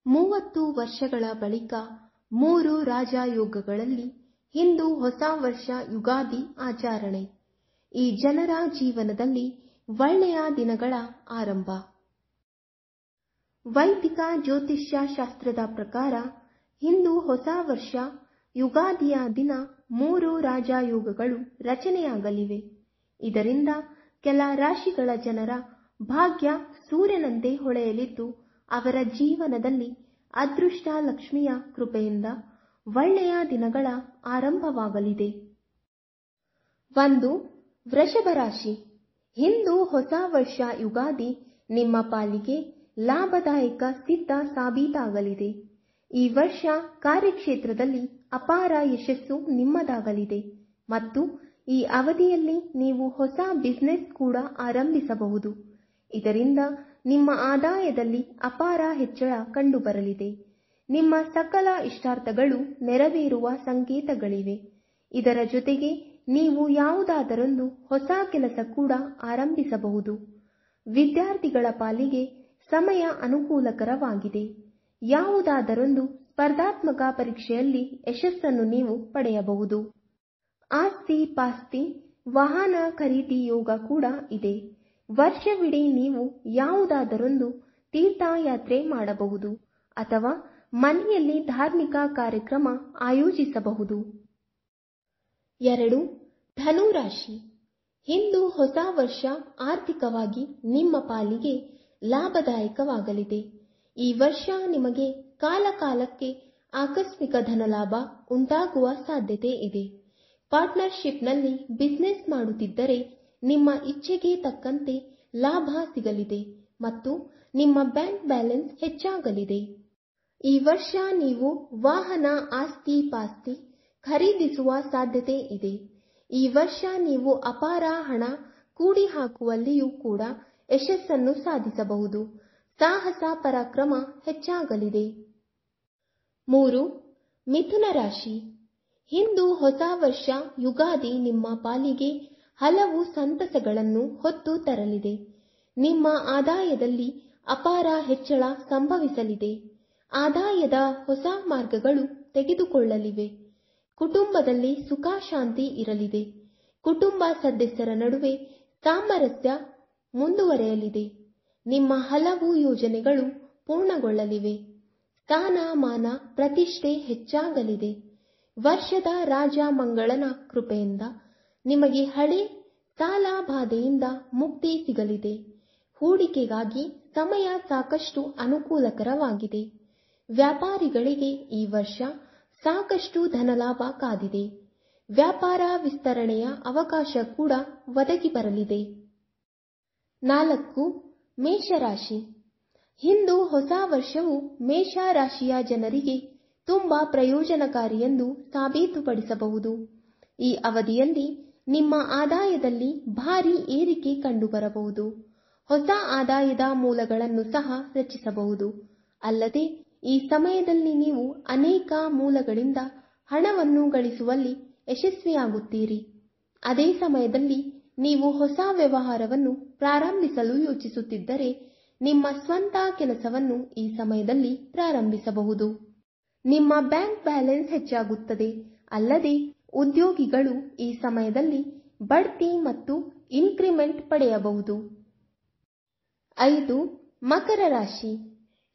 30 ವರ್ಷಗಳ ಬಳಿಕ 3 ರಾಜಯೋಗಗಳಲ್ಲಿ ಹಿಂದೂ ಹೊಸ ವರ್ಷ ಯುಗಾದಿ ಆಚರಣೆ. ಈ ಜನರ ಜೀವನದಲ್ಲಿ ಒಳ್ಳೆಯ ದಿನಗಳ ಆರಂಭ. ವೈದಿಕ ಜ್ಯೋತಿಷ್ಯ ಶಾಸ್ತ್ರದ ಪ್ರಕಾರ ಹಿಂದೂ ಹೊಸ ವರ್ಷ ಯುಗಾದಿಯ ದಿನ 3 ರಾಜಯೋಗಗಳು ರಚನೆಯಾಗಲಿವೆ. ಇದರಿಂದ ಕೆಲ ರಾಶಿಗಳ ಜನರ ಭಾಗ್ಯ ಸೂರ್ಯನಂತೆ ಹೊಳೆಯಲಿದ್ದು, ಅವರ ಜೀವನದಲ್ಲಿ ಅದೃಷ್ಟ ಲಕ್ಷ್ಮಿಯ ಕೃಪೆಯಿಂದ ಒಳ್ಳೆಯ ದಿನಗಳ ಆರಂಭವಾಗಲಿದೆ. 1. ವೃಷಭ ರಾಶಿ. ಹಿಂದೂ ಹೊಸ ವರ್ಷ ಯುಗಾದಿ ನಿಮ್ಮ ಪಾಲಿಗೆ ಲಾಭದಾಯಕ ಸಿದ್ಧ ಸಾಬೀತಾಗಲಿದೆ. ಈ ವರ್ಷ ಕಾರ್ಯಕ್ಷೇತ್ರದಲ್ಲಿ ಅಪಾರ ಯಶಸ್ಸು ನಿಮ್ಮದಾಗಲಿದೆ ಮತ್ತು ಈ ಅವಧಿಯಲ್ಲಿ ನೀವು ಹೊಸ ಬಿಸಿನೆಸ್ ಕೂಡ ಆರಂಭಿಸಬಹುದು. ಇದರಿಂದ ನಿಮ್ಮ ಆದಾಯದಲ್ಲಿ ಅಪಾರ ಹೆಚ್ಚಳ ಕಂಡುಬರಲಿದೆ. ನಿಮ್ಮ ಸಕಲ ಇಷ್ಟಾರ್ಥಗಳು ನೆರವೇರುವ ಸಂಕೇತಗಳಿವೆ. ಇದರ ಜೊತೆಗೆ ನೀವು ಯಾವುದಾದರೊಂದು ಹೊಸ ಕೆಲಸ ಕೂಡ ಆರಂಭಿಸಬಹುದು. ವಿದ್ಯಾರ್ಥಿಗಳ ಪಾಲಿಗೆ ಸಮಯ ಅನುಕೂಲಕರವಾಗಿದೆ. ಯಾವುದಾದರೊಂದು ಸ್ಪರ್ಧಾತ್ಮಕ ಪರೀಕ್ಷೆಯಲ್ಲಿ ಯಶಸ್ಸನ್ನು ನೀವು ಪಡೆಯಬಹುದು. ಆಸ್ತಿ ಪಾಸ್ತಿ ವಾಹನ ಖರೀದಿ ಯೋಗ ಕೂಡ ಇದೆ. ವರ್ಷವಿಡೀ ನೀವು ಯಾವುದಾದರೊಂದು ತೀರ್ಥಯಾತ್ರೆ ಮಾಡಬಹುದು ಅಥವಾ ಮನೆಯಲ್ಲಿ ಧಾರ್ಮಿಕ ಕಾರ್ಯಕ್ರಮ ಆಯೋಜಿಸಬಹುದು. 2. ಧನು ರಾಶಿ. ಹಿಂದೂ ಹೊಸ ವರ್ಷ ಆರ್ಥಿಕವಾಗಿ ನಿಮ್ಮ ಪಾಲಿಗೆ ಲಾಭದಾಯಕವಾಗಲಿದೆ. ಈ ವರ್ಷ ನಿಮಗೆ ಕಾಲಕಾಲಕ್ಕೆ ಆಕಸ್ಮಿಕ ಧನಲಾಭ ಉಂಟಾಗುವ ಸಾಧ್ಯತೆ ಇದೆ. ಪಾರ್ಟ್ನರ್ಶಿಪ್ನಲ್ಲಿ ಬಿಸಿನೆಸ್ ಮಾಡುತ್ತಿದ್ದರೆ ನಿಮ್ಮ ಇಚ್ಛೆಗೆ ತಕ್ಕಂತೆ ಲಾಭ ಸಿಗಲಿದೆ ಮತ್ತು ನಿಮ್ಮ ಬ್ಯಾಂಕ್ ಬ್ಯಾಲೆನ್ಸ್ ಹೆಚ್ಚಾಗಲಿದೆ. ಈ ವರ್ಷ ನೀವು ವಾಹನ ಆಸ್ತಿ ಪಾಸ್ತಿ ಖರೀದಿಸುವ ಸಾಧ್ಯತೆ ಇದೆ. ಈ ವರ್ಷ ನೀವು ಅಪಾರ ಹಣ ಕೂಡಿ ಹಾಕುವಲ್ಲಿಯೂ ಕೂಡ ಯಶಸ್ಸನ್ನು ಸಾಧಿಸಬಹುದು. ಸಾಹಸ ಪರಾಕ್ರಮ ಹೆಚ್ಚಾಗಲಿದೆ. 3. ಮಿಥುನ ರಾಶಿ. ಹಿಂದೂ ಹೊಸ ವರ್ಷ ಯುಗಾದಿ ನಿಮ್ಮ ಪಾಲಿಗೆ ಹಲವು ಸಂತಸಗಳನ್ನು ಹೊತ್ತು ತರಲಿದೆ. ನಿಮ್ಮ ಆದಾಯದಲ್ಲಿ ಅಪಾರ ಹೆಚ್ಚಳ ಸಂಭವಿಸಲಿದೆ. ಆದಾಯದ ಹೊಸ ಮಾರ್ಗಗಳು ತೆಗೆದುಕೊಳ್ಳಲಿವೆ. ಕುಟುಂಬದಲ್ಲಿ ಸುಖ ಶಾಂತಿ ಇರಲಿದೆ. ಕುಟುಂಬ ಸದಸ್ಯರ ನಡುವೆ ಸಾಮರಸ್ಯ ಮುಂದುವರೆಯಲಿದೆ. ನಿಮ್ಮ ಹಲವು ಯೋಜನೆಗಳು ಪೂರ್ಣಗೊಳ್ಳಲಿವೆ. ಸ್ಥಾನಮಾನ ಪ್ರತಿಷ್ಠೆ ಹೆಚ್ಚಾಗಲಿದೆ. ವರ್ಷದ ರಾಜ ಮಂಗಳನ ಕೃಪೆಯಿಂದ ನಿಮಗೆ ಹಳೆ ಸಾಲ ಬಾಧೆಯಿಂದ ಮುಕ್ತಿ ಸಿಗಲಿದೆ. ಹೂಡಿಕೆಗಾಗಿ ಸಮಯ ಸಾಕಷ್ಟು ಅನುಕೂಲಕರವಾಗಿದೆ. ವ್ಯಾಪಾರಿಗಳಿಗೆ ಈ ವರ್ಷ ಸಾಕಷ್ಟು ಧನಲಾಭ ಕಾದಿದೆ. ವ್ಯಾಪಾರ ವಿಸ್ತರಣೆಯ ಅವಕಾಶ ಕೂಡ ಒದಗಿ ಬರಲಿದೆ. 4. ಮೇಷರಾಶಿ. ಹಿಂದೂ ಹೊಸ ವರ್ಷವು ಮೇಷ ರಾಶಿಯ ಜನರಿಗೆ ತುಂಬಾ ಪ್ರಯೋಜನಕಾರಿ ಎಂದು ಸಾಬೀತುಪಡಿಸಬಹುದು. ಈ ಅವಧಿಯಲ್ಲಿ ನಿಮ್ಮ ಆದಾಯದಲ್ಲಿ ಭಾರೀ ಏರಿಕೆ ಕಂಡುಬರಬಹುದು. ಹೊಸ ಆದಾಯದ ಮೂಲಗಳನ್ನು ಸಹ ರಚಿಸಬಹುದು. ಅಲ್ಲದೆ ಈ ಸಮಯದಲ್ಲಿ ನೀವು ಅನೇಕ ಮೂಲಗಳಿಂದ ಹಣವನ್ನು ಗಳಿಸುವಲ್ಲಿ ಯಶಸ್ವಿಯಾಗುತ್ತೀರಿ. ಅದೇ ಸಮಯದಲ್ಲಿ ನೀವು ಹೊಸ ವ್ಯವಹಾರವನ್ನು ಪ್ರಾರಂಭಿಸಲು ಯೋಚಿಸುತ್ತಿದ್ದರೆ ನಿಮ್ಮ ಸ್ವಂತ ಕೆಲಸವನ್ನು ಈ ಸಮಯದಲ್ಲಿ ಪ್ರಾರಂಭಿಸಬಹುದು. ನಿಮ್ಮ ಬ್ಯಾಂಕ್ ಬ್ಯಾಲೆನ್ಸ್ ಹೆಚ್ಚಾಗುತ್ತದೆ. ಅಲ್ಲದೆ ಉದ್ಯೋಗಿಗಳು ಈ ಸಮಯದಲ್ಲಿ ಬಡ್ತಿ ಮತ್ತು ಇನ್ಕ್ರಿಮೆಂಟ್ ಪಡೆಯಬಹುದು. 5. ಮಕರ ರಾಶಿ.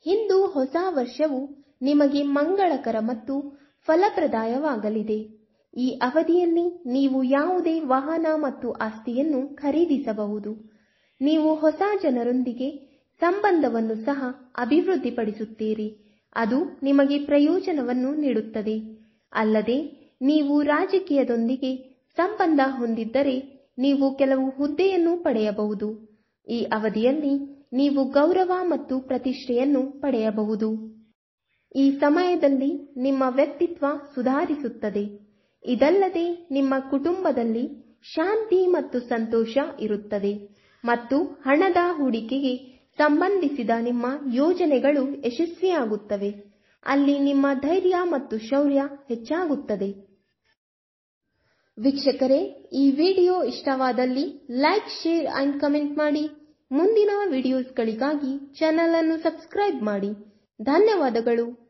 ಹಿಂದೂ ಹೊಸ ವರ್ಷವು ನಿಮಗೆ ಮಂಗಳಕರ ಮತ್ತು ಫಲಪ್ರದಾಯವಾಗಲಿದೆ. ಈ ಅವಧಿಯಲ್ಲಿ ನೀವು ಯಾವುದೇ ವಾಹನ ಮತ್ತು ಆಸ್ತಿಯನ್ನು ಖರೀದಿಸಬಹುದು. ನೀವು ಹೊಸ ಜನರೊಂದಿಗೆ ಸಂಬಂಧವನ್ನು ಸಹ ಅಭಿವೃದ್ಧಿಪಡಿಸುತ್ತೀರಿ. ಅದು ನಿಮಗೆ ಪ್ರಯೋಜನವನ್ನು ನೀಡುತ್ತದೆ. ಅಲ್ಲದೆ ನೀವು ರಾಜಕೀಯದೊಂದಿಗೆ ಸಂಬಂಧ ಹೊಂದಿದ್ದರೆ ನೀವು ಕೆಲವು ಹುದ್ದೆಯನ್ನು ಪಡೆಯಬಹುದು. ಈ ಅವಧಿಯಲ್ಲಿ ನೀವು ಗೌರವ ಮತ್ತು ಪ್ರತಿಷ್ಠೆಯನ್ನು ಪಡೆಯಬಹುದು. ಈ ಸಮಯದಲ್ಲಿ ನಿಮ್ಮ ವ್ಯಕ್ತಿತ್ವ ಸುಧಾರಿಸುತ್ತದೆ. ಇದಲ್ಲದೆ ನಿಮ್ಮ ಕುಟುಂಬದಲ್ಲಿ ಶಾಂತಿ ಮತ್ತು ಸಂತೋಷ ಇರುತ್ತದೆ ಮತ್ತು ಹಣದ ಹೂಡಿಕೆಗೆ ಸಂಬಂಧಿಸಿದ ನಿಮ್ಮ ಯೋಜನೆಗಳು ಯಶಸ್ವಿಯಾಗುತ್ತವೆ. ಅಲ್ಲಿ ನಿಮ್ಮ ಧೈರ್ಯ ಮತ್ತು ಶೌರ್ಯ ಹೆಚ್ಚಾಗುತ್ತದೆ. ವೀಕ್ಷಕರೇ, ಈ ವಿಡಿಯೋ ಇಷ್ಟವಾದಲ್ಲಿ ಲೈಕ್, ಶೇರ್ ಅಂಡ್ ಕಮೆಂಟ್ ಮಾಡಿ. ಮುಂದಿನ ವಿಡಿಯೋಸ್ಗಳಿಗಾಗಿ ಚಾನೆಲ್ ಅನ್ನು ಸಬ್ಸ್ಕ್ರೈಬ್ ಮಾಡಿ. ಧನ್ಯವಾದಗಳು.